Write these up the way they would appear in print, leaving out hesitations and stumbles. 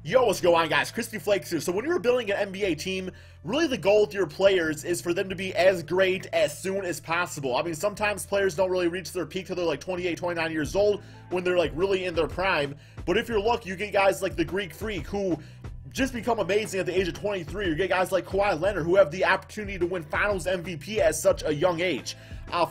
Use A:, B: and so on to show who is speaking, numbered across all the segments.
A: Yo, what's going on, guys? Crispy Flakes here. So when you're building an NBA team, really the goal with your players is for them to be as great as soon as possible. I mean, sometimes players don't really reach their peak till they're like 28, 29 years old when they're like really in their prime. But if you're lucky, you get guys like the Greek Freak who just become amazing at the age of 23. You get guys like Kawhi Leonard who have the opportunity to win Finals MVP at such a young age.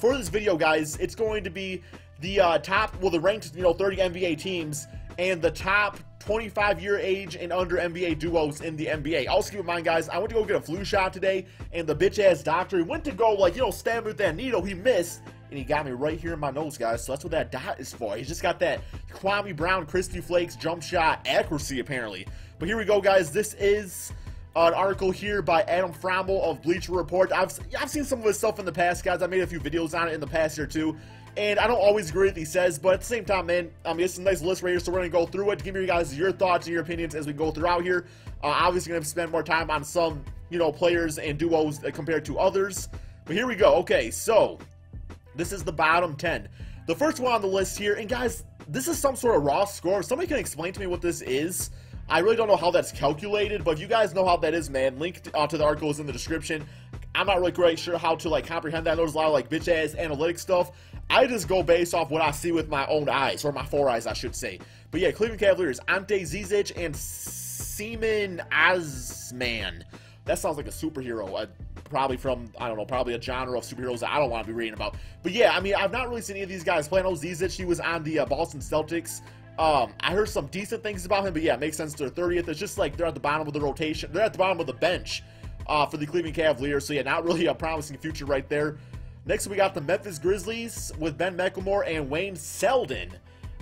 A: For this video, guys, it's going to be the the ranked 30 NBA teams and the top 25-year age and under NBA duos in the NBA. Also keep in mind, guys, I went to go get a flu shot today, and the bitch-ass doctor, he went to go, stab me with that needle. He missed, and he got me right here in my nose, guys. So that's what that dot is for. He's just got that Kwame Brown, Crispy Flakes jump shot accuracy, apparently. But here we go, guys. This is an article here by Adam Frommel of Bleacher Report. I've seen some of his stuff in the past, guys. I made a few videos on it in the past year, too. And I don't always agree with what he says, but at the same time, man, I mean, it's a nice list right here, so we're going to go through it. Give me, guys, your thoughts and your opinions as we go throughout here. Obviously, going to spend more time on some, players and duos compared to others. But here we go. Okay, so this is the bottom 10. The first one on the list here, and guys, this is some sort of raw score. If somebody can explain to me what this is. I really don't know how that's calculated, but if you guys know how that is, man, link to the article is in the description. I'm not really quite sure how to comprehend that. I know there's a lot of bitch-ass analytic stuff. I just go based off what I see with my own eyes, or my 4 eyes, I should say. But yeah, Cleveland Cavaliers, Ante Zizic and Seaman Osman. That sounds like a superhero. Probably from, I don't know, probably a genre of superheroes that I don't want to be reading about. But yeah, I mean, I've not really seen any of these guys play. I know Zizic, he was on the Boston Celtics. I heard some decent things about him, but yeah, it makes sense. They're 30th. It's just like they're at the bottom of the rotation. They're at the bottom of the bench for the Cleveland Cavaliers. So yeah, not really a promising future right there. Next, we got the Memphis Grizzlies with Ben Mclemore and Wayne Selden.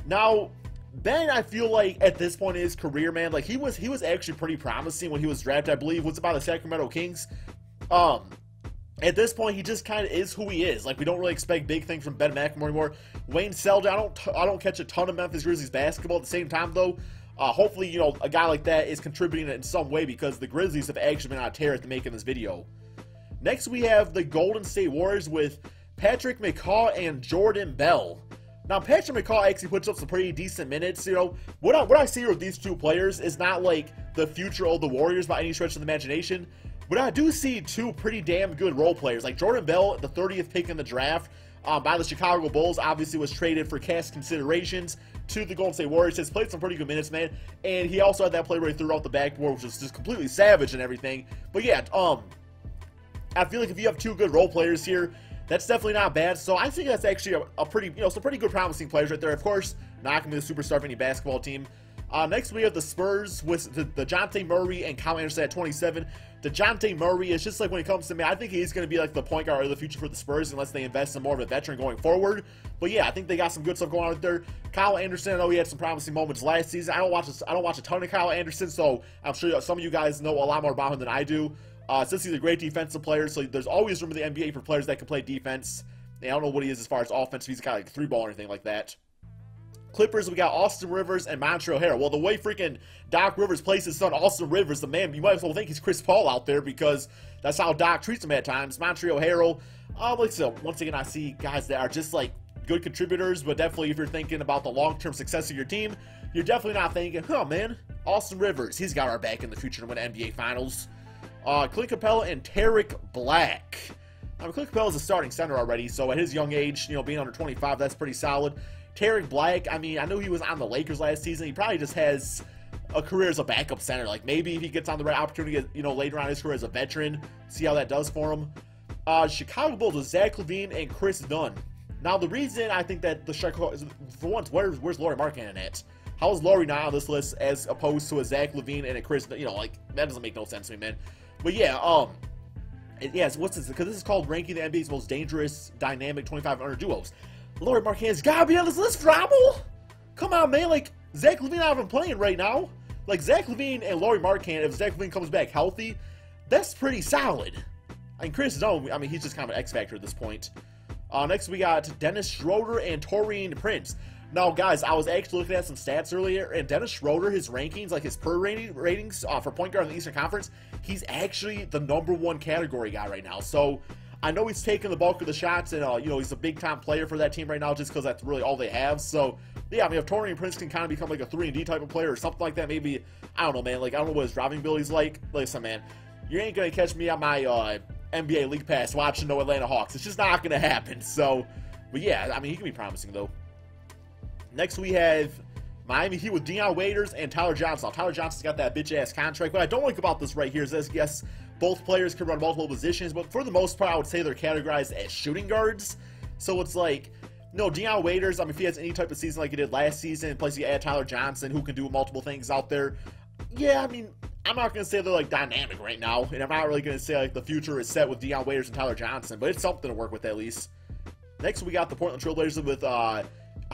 A: Now, Ben, I feel like at this point in his career, man, he was actually pretty promising when he was drafted. I believe was by the Sacramento Kings. At this point, he just kind of is who he is. We don't really expect big things from Ben Mclemore anymore. Wayne Selden, I don't catch a ton of Memphis Grizzlies basketball. At the same time, though, hopefully, a guy like that is contributing in some way because the Grizzlies have actually been on a tear at making this video. Next, we have the Golden State Warriors with Patrick Macaw and Jordan Bell. Now, Patrick Macaw actually puts up some pretty decent minutes. What I see here with these two players is not the future of the Warriors by any stretch of the imagination. But I do see two pretty damn good role players. Jordan Bell, the 30th pick in the draft by the Chicago Bulls, obviously was traded for cash considerations to the Golden State Warriors. Has played some pretty good minutes, man. And he also had that play where he threw out the backboard, which was just completely savage and everything. But yeah, I feel like if you have two good role players here, that's definitely not bad. So I think that's actually a pretty, some pretty good promising players right there. Of course, not going to be the superstar of any basketball team. Next, we have the Spurs with the DeJounte Murray and Kyle Anderson at 27. DeJounte Murray is just when it comes to me, I think he's going to be the point guard of the future for the Spurs unless they invest in more of a veteran going forward. But yeah, I think they got some good stuff going on right there. Kyle Anderson, I know he had some promising moments last season. I don't watch a ton of Kyle Anderson, so I'm sure some of you guys know a lot more about him than I do. Since he's a great defensive player, so there's always room in the NBA for players that can play defense. And I don't know what he is as far as offense. He's got three ball or anything like that. Clippers, we got Austin Rivers and Montrezl Harrell. Well, the way freaking Doc Rivers plays his son Austin Rivers, the man, you might as well think he's Chris Paul out there because that's how Doc treats him at times. Montrezl Harrell, once again, I see guys that are just good contributors, but definitely if you're thinking about the long-term success of your team, you're definitely not thinking, oh man, Austin Rivers, he's got our back in the future to win NBA Finals. Clint Capella and Tarek Black. I mean, Clint Capella is a starting center already, so at his young age, being under 25, that's pretty solid. Tarek Black, I mean, I know he was on the Lakers last season. He probably just has a career as a backup center. Maybe if he gets on the right opportunity, later on in his career as a veteran, see how that does for him. Chicago Bulls with Zach LaVine and Chris Dunn. Now, the reason I think that the Chicago, for once, where's Lauri Markkanen at? How is Lauri not on this list as opposed to a Zach LaVine and a Chris, that doesn't make no sense to me, man. But yeah, yes, what's this? Because this is called ranking the NBA's most dangerous, dynamic 25 under duos. Lauri Markkanen's gotta be on this list, Frommel! Come on, man, Zach LaVine not even playing right now. Zach LaVine and Lauri Markkanen, if Zach LaVine comes back healthy, that's pretty solid. And Chris Dunn, I mean, he's just kind of an X-Factor at this point. Next, we got Dennis Schroder and Taurine Prince. Now, guys, I was actually looking at some stats earlier, and Dennis Schroder, his rankings, his per ratings for point guard in the Eastern Conference, he's actually the #1 category guy right now. So, I know he's taking the bulk of the shots, and, he's a big-time player for that team right now just because that's really all they have. So, yeah, I mean, if Taurine Prince can kind of become like a 3-and-D type of player or something like that, maybe, I don't know, man. Like, I don't know what his driving ability's like. Listen, man, you ain't going to catch me on my NBA League Pass watching no Atlanta Hawks. It's just not going to happen. So, but yeah, I mean, he can be promising, though. Next, we have Miami Heat with Dion Waiters and Tyler Johnson. Now, Tyler Johnson's got that bitch-ass contract. What I don't like about this right here is, yes, both players can run multiple positions, but for the most part, I would say they're categorized as shooting guards. So it's like, no, Dion Waiters, I mean, if he has any type of season like he did last season, plus you add Tyler Johnson, who can do multiple things out there. Yeah, I mean, I'm not going to say they're, like, dynamic right now, and I'm not really going to say, like, the future is set with Dion Waiters and Tyler Johnson, but it's something to work with at least. Next, we got the Portland Trailblazers with, how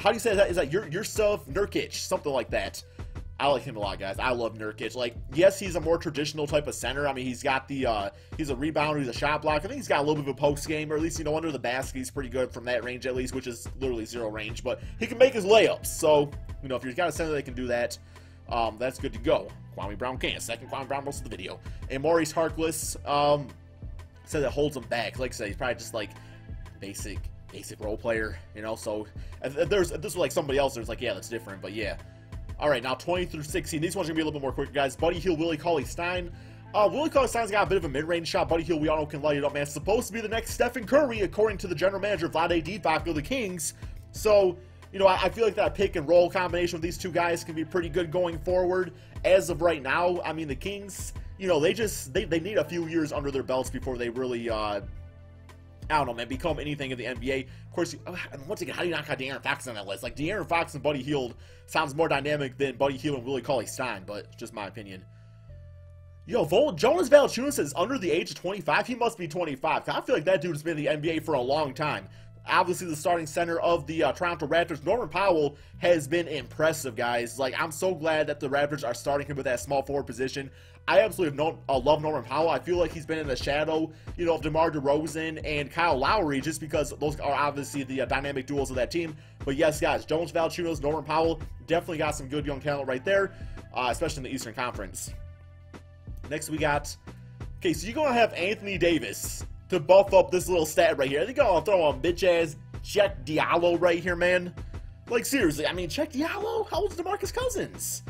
A: do you say that? Is that Yusuf Nurkic? Something like that. I like him a lot, guys. I love Nurkic. Like, yes, he's a more traditional type of center. I mean, he's got the, he's a rebounder, he's a shot blocker. I think he's got a little bit of a post game, or at least, you know, under the basket, he's pretty good from that range at least, which is literally 0 range. But he can make his layups. So, you know, if you've got a center that can do that, that's good to go. Kwame Brown can't. Second Kwame Brown most of the video. And Maurice Harkless said that holds him back. Like I said, he's probably just, like, basic role player, you know. So, if this was like somebody else, there's like, yeah, that's different. But, yeah. All right, now 20 through 16. These ones are going to be a little bit more quick, guys. Buddy Hield, Willie Cauley-Stein. Willie Cauley-Stein's got a bit of a mid-range shot. Buddy Hield, we all know, can light it up, man. It's supposed to be the next Stephen Curry, according to the general manager, Vlade Divac of the Kings. So, you know, I feel like that pick-and-roll combination with these two guys can be pretty good going forward. As of right now, I mean, the Kings, you know, they need a few years under their belts before they really, I don't know, man, become anything in the NBA. Of course, once again, how do you not got De'Aaron Fox on that list? Like, De'Aaron Fox and Buddy Hield sounds more dynamic than Buddy Hield and Willie Cauley-Stein, but it's just my opinion. Yo, Jonas Valanciunas is under the age of 25. He must be 25. I feel like that dude's been in the NBA for a long time. Obviously, the starting center of the Toronto Raptors, Norman Powell, has been impressive, guys. Like, I'm so glad that the Raptors are starting him with that small forward position. I absolutely love Norman Powell. I feel like he's been in the shadow, you know, of DeMar DeRozan and Kyle Lowry, just because those are obviously the dynamic duels of that team. But yes, guys, Jonas Valanciunas, Norman Powell, definitely got some good young talent right there, especially in the Eastern Conference. Next, we got, okay, so you're going to have Anthony Davis to buff up this little stat right here. I think I'll throw on bitch-ass Check Diallo right here, man. Like, seriously, I mean, Check Diallo? How old's DeMarcus Cousins?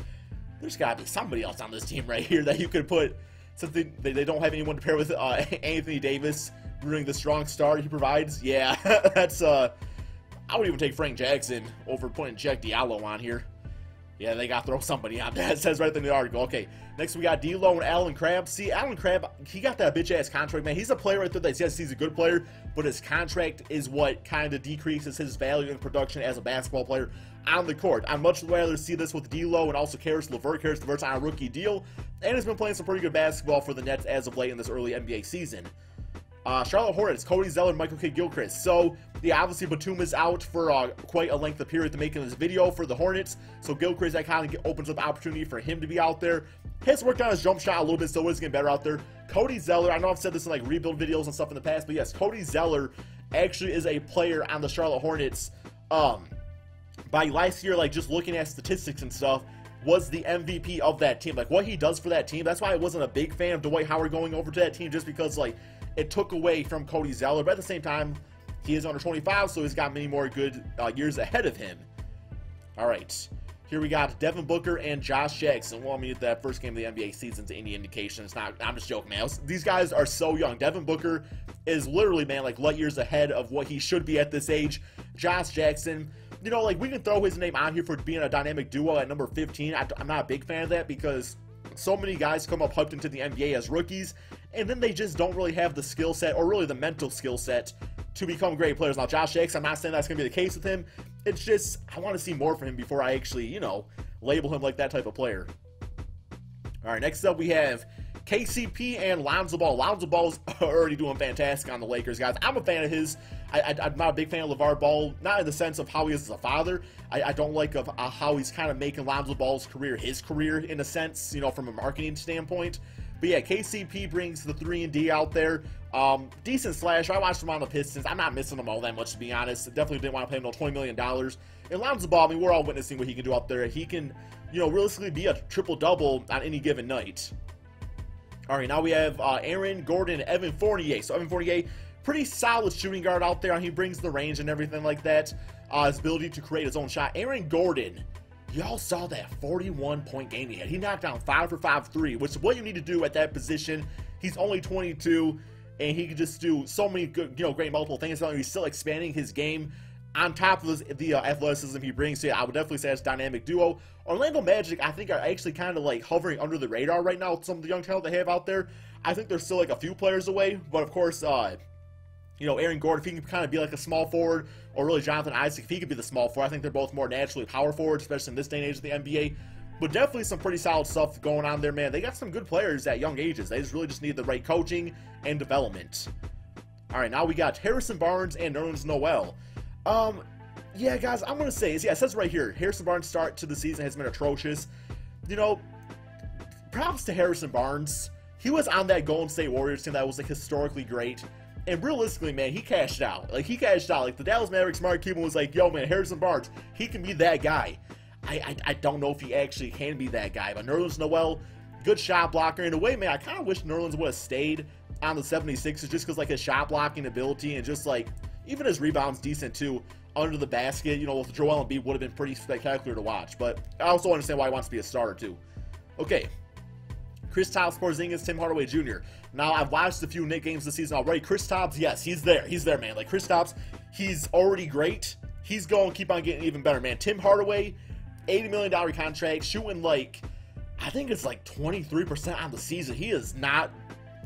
A: There's got to be somebody else on this team right here that you could put, since they don't have anyone to pair with Anthony Davis, ruining the strong start he provides. Yeah, that's, I would even take Frank Jackson over putting Check Diallo on here. Yeah, they got to throw somebody on that. It says right in the article. Okay, next we got D'Lo and Allen Crabbe. See, Allen Crabbe, he got that bitch-ass contract, man. He's a player right there that, yes, he's a good player, but his contract is what kind of decreases his value and production as a basketball player on the court. I'd much rather see this with D'Lo and also Caris LeVert. Caris LeVert's on a rookie deal, and has been playing some pretty good basketball for the Nets as of late in this early NBA season. Charlotte Hornets, Cody Zeller, Michael Kidd-Gilchrist. So, yeah, obviously Batum is out for quite a length of period to making this video for the Hornets. So Gilchrist, that kind of opens up opportunity for him to be out there. Has worked on his jump shot a little bit, so he's getting better out there. Cody Zeller, I know I've said this in like rebuild videos and stuff in the past, but yes, Cody Zeller actually is a player on the Charlotte Hornets. By last year, like just looking at statistics and stuff, was the MVP of that team. Like what he does for that team, that's why I wasn't a big fan of Dwight Howard going over to that team, just because like it took away from Cody Zeller, but at the same time, he is under 25, so he's got many more good years ahead of him. All right, here we got Devin Booker and Josh Jackson. Well, I mean, if that first game of the NBA season's any indication, it's not. I'm just joking, man. These guys are so young. Devin Booker is literally, man, like light years ahead of what he should be at this age. Josh Jackson, you know, like we can throw his name on here for being a dynamic duo at number 15. I'm not a big fan of that because so many guys come up hyped into the NBA as rookies, and then they just don't really have the skill set or really the mental skill set to become great players. Now, Josh Jackson, I'm not saying that's going to be the case with him. It's just, I want to see more from him before I actually, you know, label him like that type of player. All right, next up we have KCP and Lonzo Ball. Lonzo Ball's already doing fantastic on the Lakers, guys. I'm a fan of his. I'm not a big fan of LeVar Ball, not in the sense of how he is as a father. I don't like of how he's kind of making Lonzo Ball's career his career, in a sense, you know, from a marketing standpoint. But yeah, KCP brings the 3-and-D out there. Decent slash. I watched him on the Pistons. I'm not missing him all that much, to be honest. Definitely didn't want to pay him no $20 million. And Lonzo Ball, I mean, we're all witnessing what he can do out there. He can, you know, realistically be a triple-double on any given night. All right, now we have Aaron Gordon and Evan Fournier. So Evan Fournier, pretty solid shooting guard out there. He brings the range and everything like that. his ability to create his own shot. Aaron Gordon, y'all saw that 41-point game he had. He knocked down 5 for 5 3, which is what you need to do at that position. He's only 22, and he can just do so many good, great multiple things. He's still expanding his game on top of the athleticism he brings. So yeah, I would definitely say that's a dynamic duo. Orlando Magic, I think, are actually kind of like hovering under the radar right now with some of the young talent they have out there. I think they're still like a few players away, but of course, Aaron Gordon, if he can kind of be like a small forward, or really Jonathan Isaac, if he could be the small forward, I think they're both more naturally power forwards, especially in this day and age of the NBA. But definitely some pretty solid stuff going on there, man. They got some good players at young ages. They just really just need the right coaching and development. All right, now we got Harrison Barnes and Nerlens Noel. Yeah, guys, I'm going to say, it says right here, Harrison Barnes' start to the season has been atrocious. Props to Harrison Barnes. He was on that Golden State Warriors team that was, like, historically great. And realistically, man, he cashed out. Like, the Dallas Mavericks, Mark Cuban was like, yo, man, Harrison Barnes, he can be that guy. I don't know if he actually can be that guy. But Nerlens Noel, good shot blocker. In a way, man, I kind of wish Nerlens would have stayed on the 76ers just because, like, his shot blocking ability and just, like, even his rebounds decent, too, under the basket. With Joel Embiid would have been pretty spectacular to watch. But I also understand why he wants to be a starter, too. Okay. Kristaps Porzingis, Tim Hardaway Jr. Now, I've watched a few Knicks games this season already. Kristaps, yes, he's there. He's there, man. Like, Kristaps, he's already great. He's going to keep on getting even better, man. Tim Hardaway, $80 million contract, shooting, like, I think it's like 23% on the season. He is not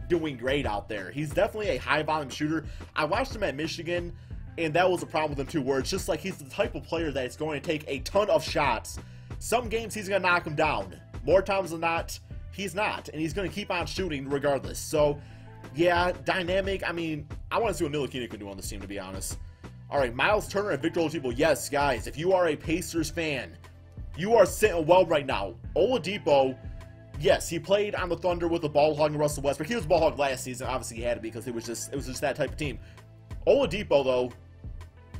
A: doing great out there. He's definitely a high-volume shooter. I watched him at Michigan, and that was a problem with him, too, where it's just like he's the type of player that is going to take a ton of shots. Some games he's going to knock them down. More times than not, he's not, and he's going to keep on shooting regardless. So, yeah, dynamic. I mean, I want to see what Ntilikina can do on this team, to be honest. All right, Miles Turner and Victor Oladipo. Yes, guys, if you are a Pacers fan, you are sitting well right now. Oladipo, yes, he played on the Thunder with the ball hog and Russell Westbrook. He was ball hog last season. Obviously, he had to be because it was just that type of team. Oladipo, though,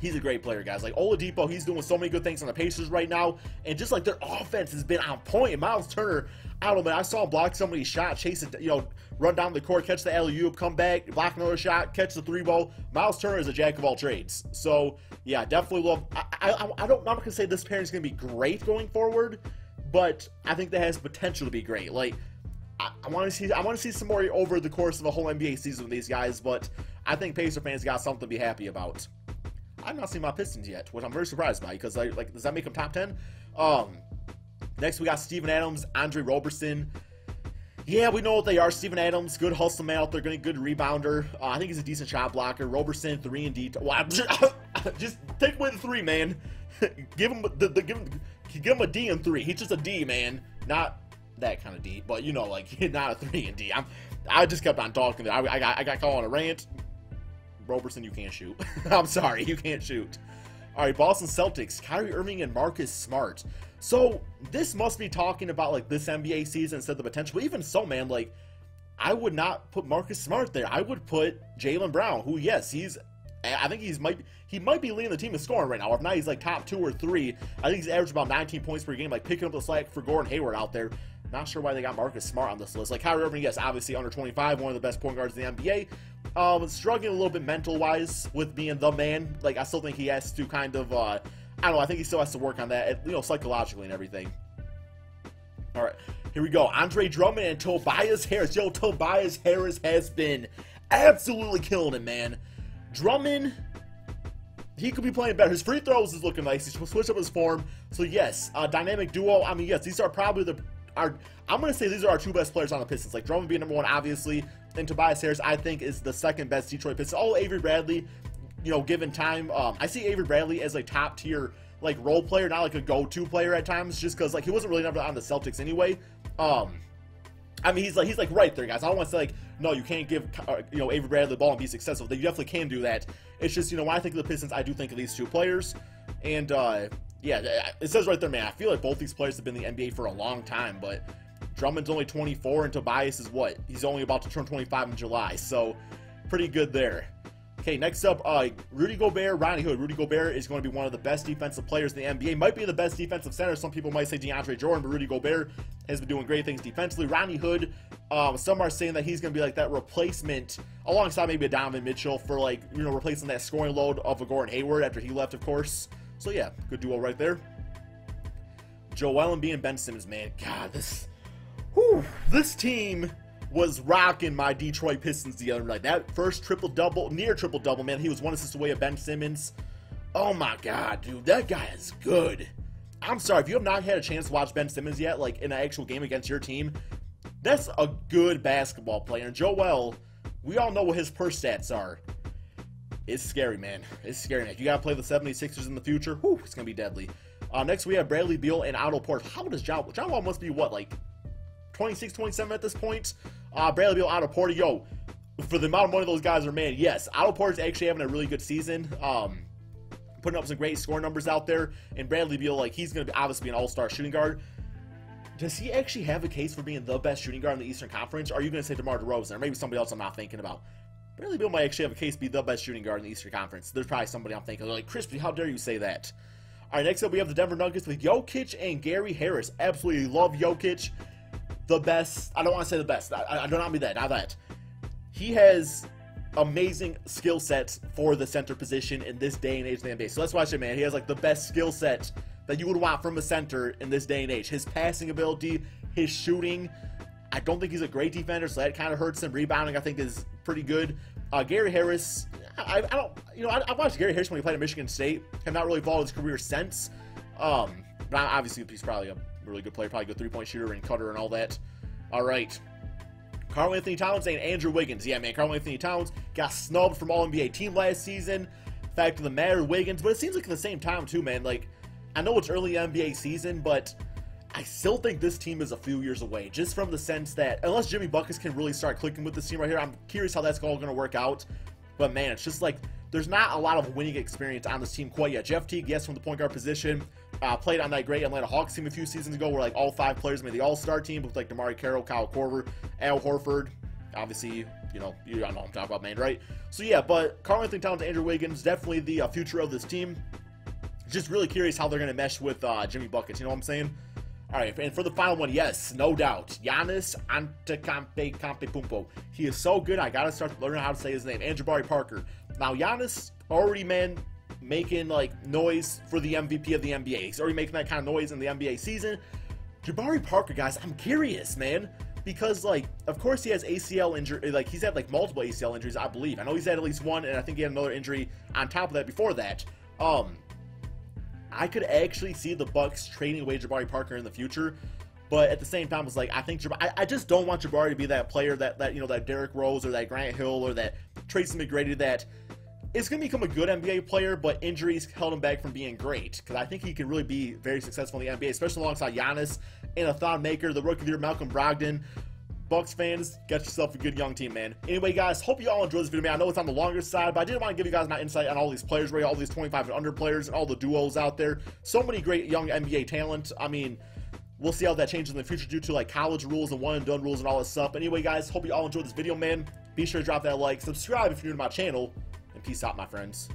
A: he's a great player, guys. Like, Oladipo, he's doing so many good things on the Pacers right now, and just, like, their offense has been on point. And Miles Turner, I don't know, man, I saw him block somebody's shot, chase it, run down the court, catch the alley-oop, come back, block another shot, catch the three ball. Miles Turner is a jack of all trades. So, yeah, definitely love. I'm not going to say this pairing is going to be great going forward, but I think that has potential to be great. Like, I want to see some more over the course of a whole NBA season with these guys, but I think Pacer fans got something to be happy about. I've not seen my Pistons yet, which I'm very surprised by, because does that make them top 10? Next we got Steven Adams, Andre Roberson. Yeah, we know what they are. Steven Adams, good hustle man out there, good rebounder. I think he's a decent shot blocker. Roberson, 3 and D. Well, just take away the 3, man. give him a D and 3. He's just a D, man. Not that kind of D, but like not a 3 and D. I just kept on talking there. I got caught on a rant. Roberson, you can't shoot. I'm sorry, you can't shoot. All right, Boston Celtics, Kyrie Irving and Marcus Smart. So this must be talking about like this NBA season instead of the potential. But even so, man, like I would not put Marcus Smart there. I would put Jaylen Brown, who yes, I think he might be leading the team in scoring right now. If not, he's like top 2 or 3. I think he's averaged about 19 points per game, like picking up the slack for Gordon Hayward out there. Not sure why they got Marcus Smart on this list. Like Kyrie Irving, yes, obviously under 25, one of the best point guards in the NBA. Struggling a little bit mental-wise with being the man. Like, I still think he has to kind of, I don't know, I think he still has to work on that, psychologically and everything. All right, here we go. Andre Drummond and Tobias Harris. Yo, Tobias Harris has been absolutely killing it, man. Drummond, he could be playing better. His free throws is looking nice. He's switched up his form. So, yes, dynamic duo. I mean, yes, these are probably I'm going to say these are our 2 best players on the Pistons. Like, Drummond being number 1, obviously, and Tobias Harris, I think, is the 2nd best Detroit Pistons. Oh, Avery Bradley, given time. I see Avery Bradley as a top-tier, like, role player, not like a go-to player at times, just because, like, he wasn't really never on the Celtics anyway. I mean, he's like right there, guys. I don't want to say, like, no, you can't give, Avery Bradley the ball and be successful. You definitely can do that. It's just, when I think of the Pistons, I do think of these 2 players. And, yeah, it says right there, man, I feel like both these players have been in the NBA for a long time, but Drummond's only 24, and Tobias is what? He's only about to turn 25 in July, so pretty good there. Okay, next up, Rudy Gobert, Rodney Hood. Rudy Gobert is going to be one of the best defensive players in the NBA. Might be the best defensive center. Some people might say DeAndre Jordan, but Rudy Gobert has been doing great things defensively. Rodney Hood, some are saying that he's going to be like that replacement, alongside maybe a Donovan Mitchell, for like, replacing that scoring load of a Gordon Hayward after he left, of course. So yeah, good duo right there. Joel Embiid and Ben Simmons, man. God, this team was rocking my Detroit Pistons the other night. That first triple-double, near triple-double, man. He was 1 assist away of Ben Simmons. Oh my God, dude, that guy is good. I'm sorry, if you have not had a chance to watch Ben Simmons yet, like in an actual game against your team, that's a good basketball player. And Joel, we all know what his per stats are. It's scary, man. It's scary, man. If you got to play the 76ers in the future, whew, it's going to be deadly. Next, we have Bradley Beal and Otto Porter. How old is John Wall? John Wall must be, what, like 26, 27 at this point? Bradley Beal, Otto Porter, yo, for the amount of money those guys are, man, yes. Otto Porter's actually having a really good season. Putting up some great score numbers out there. And Bradley Beal, like, he's going to be obviously an all-star shooting guard. Does he actually have a case for being the best shooting guard in the Eastern Conference? Or are you going to say DeMar DeRozan? Or maybe somebody else I'm not thinking about? Bradley Beal might actually have a case to be the best shooting guard in the Eastern Conference. There's probably somebody I'm thinking, like, Crispy, how dare you say that? All right, next up we have the Denver Nuggets with Jokic and Gary Harris. Absolutely love Jokic. The best. I don't want to say the best. I do not mean that. Not that. He has amazing skill sets for the center position in this day and age of the NBA. So that's why I say, man, he has, like, the best skill set that you would want from a center in this day and age. His passing ability, his shooting. I don't think he's a great defender, so that kind of hurts him. Rebounding, I think, is pretty good. Gary Harris, I watched Gary Harris when he played at Michigan State. Have not really followed his career since. But obviously, he's probably a really good player, probably a good three-point shooter and cutter and all that. All right. Karl-Anthony Towns and Andrew Wiggins. Yeah, man, Karl-Anthony Towns got snubbed from All-NBA team last season. Fact of the matter, Wiggins. But it seems like at the same time, too, man, like, I know it's early NBA season, but I still think this team is a few years away, just from the sense that unless Jimmy Buckets can really start clicking with this team right here, I'm curious how that's all going to work out. But man, it's just like there's not a lot of winning experience on this team quite yet. Jeff Teague, yes, from the point guard position, played on that great Atlanta Hawks team a few seasons ago where like all 5 players made the All-Star team with like DeMar Carroll, Kyle Korver, Al Horford. Obviously, you know what I'm talking about, man, right? So yeah, but Karl-Anthony Towns and Andrew Wiggins, definitely the future of this team. Just really curious how they're going to mesh with Jimmy Buckets, you know what I'm saying? All right, and for the final one, yes, no doubt, Giannis Antetokounmpo. He is so good, I got to start learning how to say his name. And Jabari Parker. Now, Giannis already, man, making, like, noise for the MVP of the NBA. He's already making that kind of noise in the NBA season. Jabari Parker, guys, I'm curious, man. Because, like, of course he has ACL injury. Like, he's had, like, multiple ACL injuries, I believe. I know he's had at least one, and I think he had another injury on top of that before that. I could actually see the Bucks trading away Jabari Parker in the future, but at the same time, it's like I think I just don't want Jabari to be that player that you know, that Derrick Rose or that Grant Hill or that Tracy McGrady that is going to become a good NBA player, but injuries held him back from being great. Because I think he could really be very successful in the NBA, especially alongside Giannis and a Thon Maker, the rookie of the year Malcolm Brogdon. Bucks fans, get yourself a good young team, man. Anyway, guys, hope you all enjoyed this video, man. I know it's on the longer side, but I did want to give you guys my insight on all these players, right? All these 25 and under players and all the duos out there. So many great young NBA talent. I mean, we'll see how that changes in the future due to, like, college rules and one-and-done rules and all this stuff. Anyway, guys, hope you all enjoyed this video, man. Be sure to drop that like, subscribe if you're new to my channel, and peace out, my friends.